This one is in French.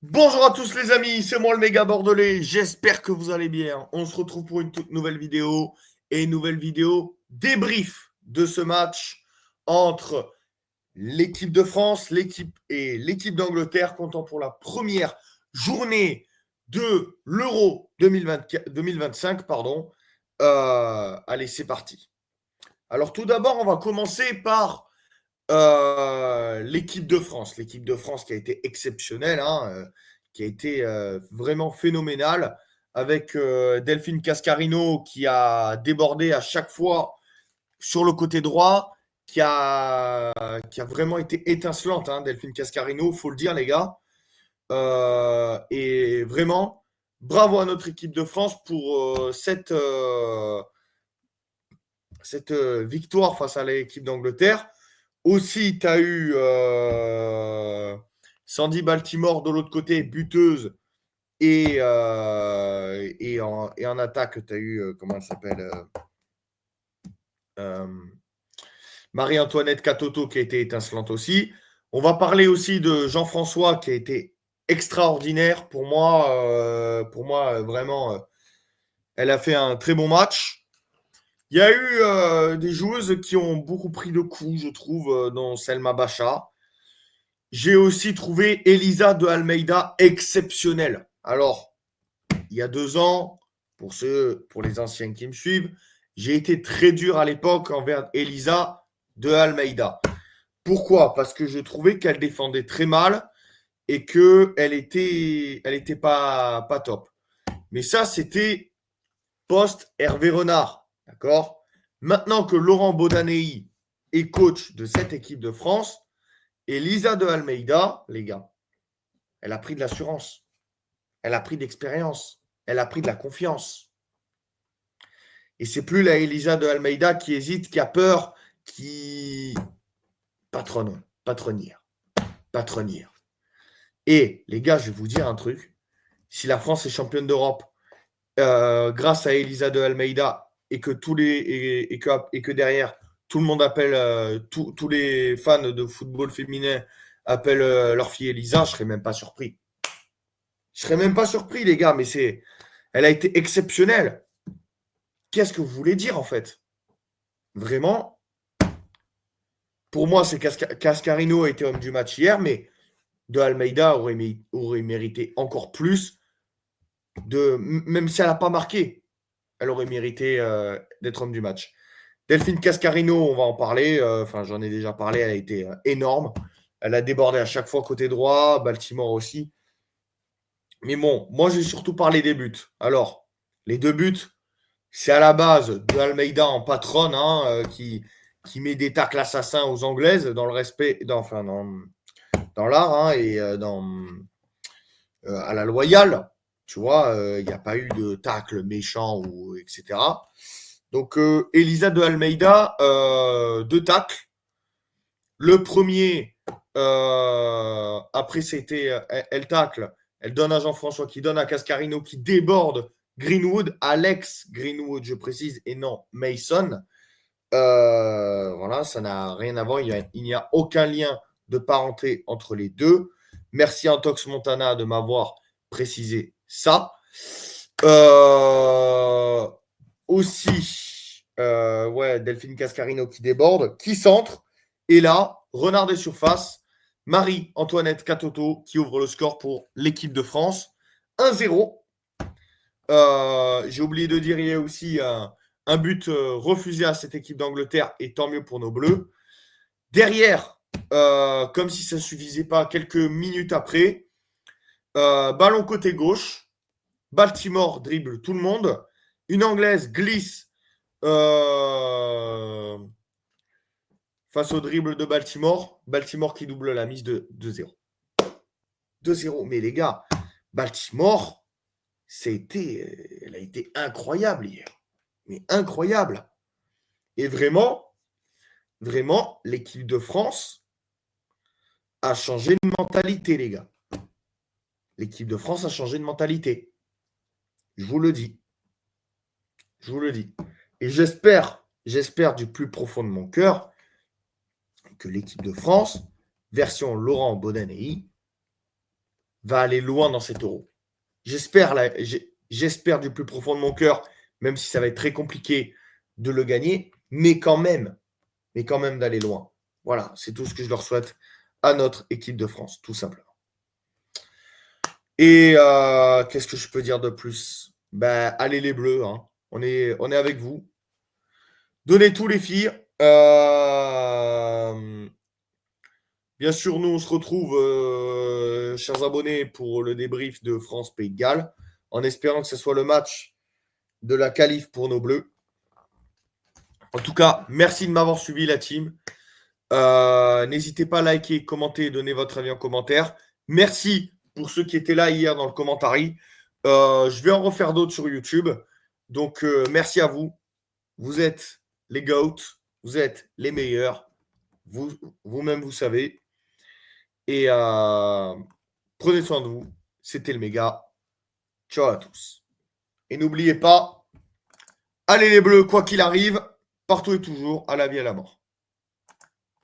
Bonjour à tous les amis, c'est moi le méga bordelais, j'espère que vous allez bien. On se retrouve pour une toute nouvelle vidéo et une nouvelle vidéo débrief de ce match entre l'équipe de France, l'équipe d'Angleterre comptant pour la première journée de l'Euro 2025. Allez, c'est parti. Alors tout d'abord, on va commencer par l'équipe de France. L'équipe de France qui a été exceptionnelle, hein, qui a été vraiment phénoménale, avec Delphine Cascarino qui a débordé à chaque fois sur le côté droit, qui a vraiment été étincelante, hein, Delphine Cascarino, faut le dire, les gars. Et vraiment, bravo à notre équipe de France pour cette victoire face à l'équipe d'Angleterre. Aussi, tu as eu Sandy Baltimore de l'autre côté, buteuse. Et en attaque, tu as eu, comment elle s'appelle euh, Marie-Antoinette Katoto qui a été étincelante aussi. On va parler aussi de Jean-François qui a été extraordinaire. Pour moi vraiment, elle a fait un très bon match. Il y a eu des joueuses qui ont beaucoup pris de coups, je trouve, dont Selma Bacha. J'ai aussi trouvé Elisa de Almeida exceptionnelle. Alors, il y a 2 ans, pour les anciens qui me suivent, j'ai été très dur à l'époque envers Elisa de Almeida. Pourquoi? Parce que je trouvais qu'elle défendait très mal et qu'elle était pas top. Mais ça, c'était post Hervé Renard. D'accord? Maintenant que Laurent Bodanei est coach de cette équipe de France, Elisa de Almeida, les gars, elle a pris de l'assurance. Elle a pris de l'expérience. Elle a pris de la confiance. Et c'est plus la Elisa de Almeida qui hésite, qui a peur, qui patronnière. Et les gars, je vais vous dire un truc. Si la France est championne d'Europe grâce à Elisa de Almeida et que derrière tout le monde appelle, tous les fans de football féminin appellent leur fille Elisa, je serais même pas surpris. Je serais même pas surpris, les gars, mais elle a été exceptionnelle. Qu'est-ce que vous voulez dire en fait? Vraiment, pour moi, c'est Cascarino a été homme du match hier, mais De Almeida aurait mérité encore plus même si elle n'a pas marqué, elle aurait mérité d'être homme du match. Delphine Cascarino, on va en parler. Enfin, j'en ai déjà parlé. Elle a été énorme. Elle a débordé à chaque fois côté droit. Baltimore aussi. Mais bon, moi, j'ai surtout parlé des buts. Alors, les 2 buts, c'est à la base de Almeida en patronne, hein, qui met des tacles assassins aux Anglaises dans le respect, dans l'art, hein, et à la loyale. Tu vois, il n'y a pas eu de tacle méchant ou etc. Donc, Elisa de Almeida, 2 tacles. Le premier, après, c'était elle tacle, elle donne à Jean-François qui donne à Cascarino qui déborde Greenwood, Alex Greenwood, je précise, et non Mason. Voilà, ça n'a rien à voir. Il n'y a aucun lien de parenté entre les deux. Merci Antox Montana de m'avoir précisé ça. Euh, Aussi, ouais, Delphine Cascarino qui déborde, qui centre. Et là, renard des surfaces, Marie-Antoinette Katoto qui ouvre le score pour l'équipe de France. 1-0. J'ai oublié de dire, il y a aussi un but refusé à cette équipe d'Angleterre, et tant mieux pour nos Bleus. Derrière, comme si ça ne suffisait pas, quelques minutes après, ballon côté gauche, Baltimore dribble tout le monde, une Anglaise glisse face au dribble de Baltimore, Baltimore qui double la mise de 2-0. 2-0, mais les gars, Baltimore, elle a été incroyable hier. Mais incroyable. Et vraiment, vraiment, l'équipe de France a changé de mentalité, les gars. L'équipe de France a changé de mentalité. Je vous le dis. Je vous le dis. Et j'espère du plus profond de mon cœur que l'équipe de France, version Laurent Bodanei, va aller loin dans cet Euro. J'espère du plus profond de mon cœur, même si ça va être très compliqué de le gagner, mais quand même d'aller loin. Voilà, c'est tout ce que je leur souhaite à notre équipe de France, tout simplement. Et qu'est-ce que je peux dire de plus? Ben, allez les Bleus, hein. On est avec vous. Donnez tout les filles. Bien sûr, nous, on se retrouve, chers abonnés, pour le débrief de France-Pays de Galles, en espérant que ce soit le match de la qualif pour nos Bleus. En tout cas, merci de m'avoir suivi, la team. N'hésitez pas à liker, commenter, donner votre avis en commentaire. Merci pour ceux qui étaient là hier dans le commentaire. Je vais en refaire d'autres sur YouTube. Donc, merci à vous. Vous êtes les GOAT. Vous êtes les meilleurs. Vous-même, vous savez. Et prenez soin de vous. C'était le méga. Ciao à tous. Et n'oubliez pas, allez les Bleus, quoi qu'il arrive, partout et toujours, à la vie et à la mort.